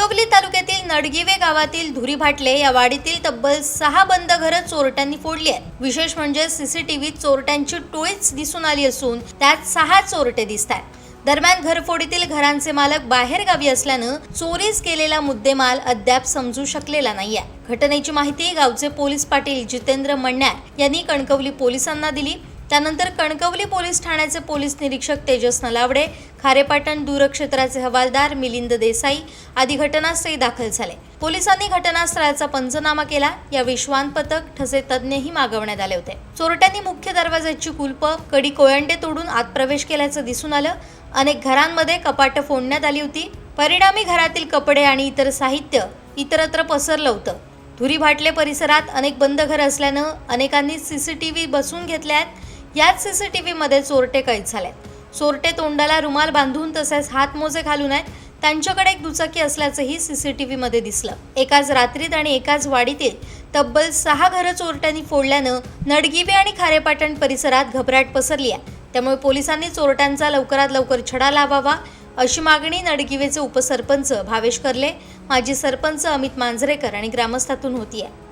कणकवली तालुक्यातील नडगिवे गावातील धुरी भाटले या वाडीतील तब्बल 6 बंद घरं चोरट्यांनी फोडली आहेत। विशेष म्हणजे सीसीटीव्हीत चोरट्यांची टोळीच दिसून आली असून त्यात 6 चोरटे दिसतात। दरम्यान घरफोडीतील घरांचे मालक बाहेर गावी असल्यानं चोरीस केलेला मुद्देमाल अद्याप समजू शकलेला नाहीये। घटनेची माहिती गावचे पोलीस पाटील जितेंद्र मण्यार यांनी कणकवली पोलिसांना दिली। त्यानंतर कणकवली पोलीस ठाण्याचे पोलीस निरीक्षक तेजस नलावडे, खारेपाटण दूरक्षेत्राचे हवालदार मिलिंद देसाई आदी घटनास्थळी दाखल झाले। पोलिसांनी घटनास्थळाचा पंचनामा केला। या विश्वान पथक ठसे तज्ञही मागवण्यात आले होते। चोरट्यांनी मुख्य दरवाजाची कुलप, कडी कोयंडे तोडून आत प्रवेश केल्याचं दिसून आलं। अनेक घरांमध्ये कपाटं फोडण्यात आली होती। परिणामी घरातील कपडे आणि इतर साहित्य इतरत्र पसरलं होतं। धुरी भाटले परिसरात अनेक बंद घरं असल्यानं अनेकांनी सीसीटीव्ही बसवून घेतल्यात। याच सीसीटीव्हीमध्ये चोरटे कैद झाले। चोरटे तोंडाला रुमाल बांधून तसेच हातमोजे घालून आहेत। त्यांच्याकडे एक दुचाकी असल्याचंही सीसीटीव्हीमध्ये दिसलं। एकाच रात्रीत आणि एकाच वाडीतील तब्बल 6 घरं चोरट्यांनी फोडल्यानं नडगिवे आणि खारेपाटण परिसरात घबराट पसरली आहे। त्यामुळे पोलिसांनी चोरट्यांचा लवकरात लवकर छडा लावावा अशी मागणी नडगिवेचे उपसरपंच भावेश कर्ले, माजी सरपंच अमित मांजरेकर आणि ग्रामस्थातून होती आहे।